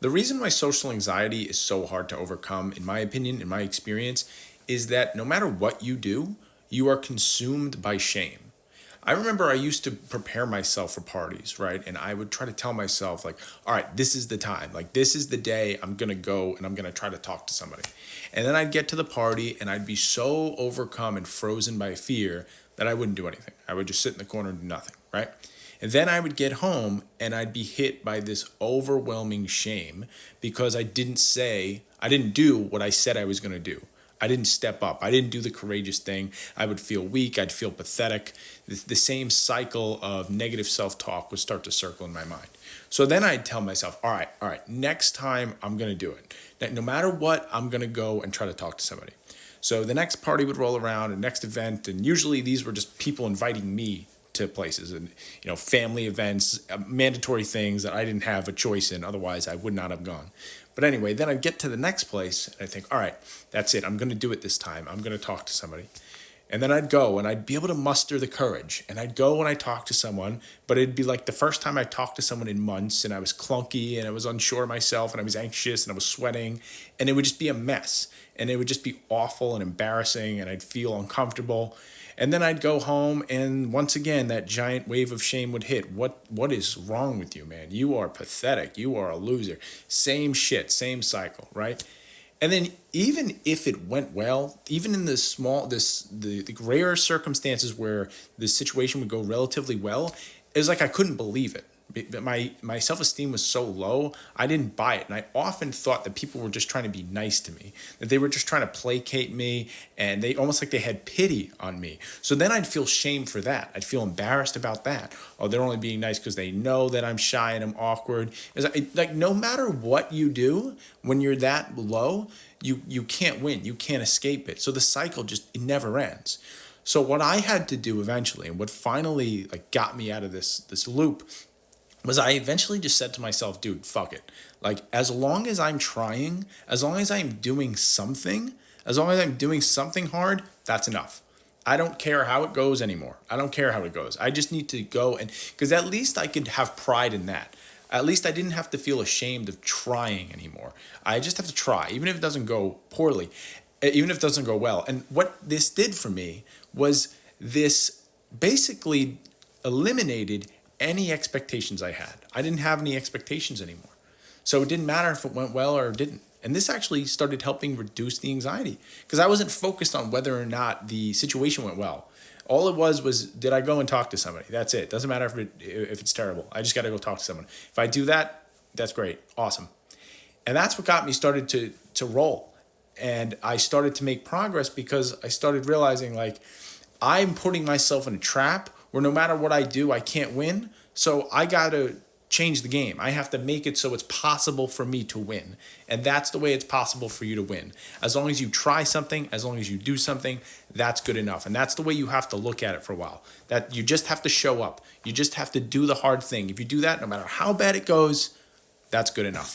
The reason why social anxiety is so hard to overcome, in my opinion, in my experience, is that no matter what you do, you are consumed by shame. I remember I used to prepare myself for parties, right? And I would try to tell myself, like, all right, this is the time. Like, this is the day I'm going to go and I'm going to try to talk to somebody. And then I'd get to the party and I'd be so overcome and frozen by fear that I wouldn't do anything. I would just sit in the corner and do nothing, right? And then I would get home and I'd be hit by this overwhelming shame because I didn't do what I said I was going to do. I didn't step up. I didn't do the courageous thing. I would feel weak. I'd feel pathetic. The same cycle of negative self talk would start to circle in my mind. So then I'd tell myself, all right, next time I'm going to do it. No matter what, I'm going to go and try to talk to somebody. So the next party would roll around, and next event, and usually these were just people inviting me to places and family events, mandatory things that I didn't have a choice in, otherwise I would not have gone. But anyway, then I'd get to the next place and I think, all right, that's it, I'm going to do it this time, I'm going to talk to somebody. And then I'd go and I'd be able to muster the courage, and I'd go and I'd talk to someone, but it'd be like the first time I talked to someone in months, and I was clunky and I was unsure of myself and I was anxious and I was sweating, and it would just be a mess, and it would just be awful and embarrassing, and I'd feel uncomfortable. And then I'd go home, and once again, that giant wave of shame would hit. What is wrong with you, man? You are pathetic. You are a loser. Same shit, same cycle, right? And then even if it went well, even in the rare circumstances where the situation would go relatively well, it was like I couldn't believe it. My self-esteem was so low, I didn't buy it. And I often thought that people were just trying to be nice to me, that they were just trying to placate me, and they almost like they had pity on me. So then I'd feel shame for that. I'd feel embarrassed about that. Oh, they're only being nice because they know that I'm shy and I'm awkward. It's like no matter what you do, when you're that low, you can't win. You can't escape it. So the cycle it never ends. So what I had to do eventually, and what finally like got me out of this loop, was I eventually just said to myself, dude, fuck it. Like, as long as I'm trying, as long as I'm doing something, as long as I'm doing something hard, that's enough. I don't care how it goes anymore. I don't care how it goes. I just need to go, and because at least I could have pride in that. At least I didn't have to feel ashamed of trying anymore. I just have to try, even if it doesn't go poorly, even if it doesn't go well. And what this did for me was this basically eliminated any expectations I had. I didn't have any expectations anymore. So it didn't matter if it went well or it didn't. And this actually started helping reduce the anxiety because I wasn't focused on whether or not the situation went well. All it was did I go and talk to somebody? That's it. Doesn't matter if it's terrible. I just got to go talk to someone. If I do that, that's great. Awesome. And that's what got me started to roll. And I started to make progress because I started realizing like I'm putting myself in a trap where no matter what I do, I can't win. So I got to change the game. I have to make it so it's possible for me to win. And that's the way it's possible for you to win. As long as you try something, as long as you do something, that's good enough. And that's the way you have to look at it for a while. That you just have to show up. You just have to do the hard thing. If you do that, no matter how bad it goes, that's good enough.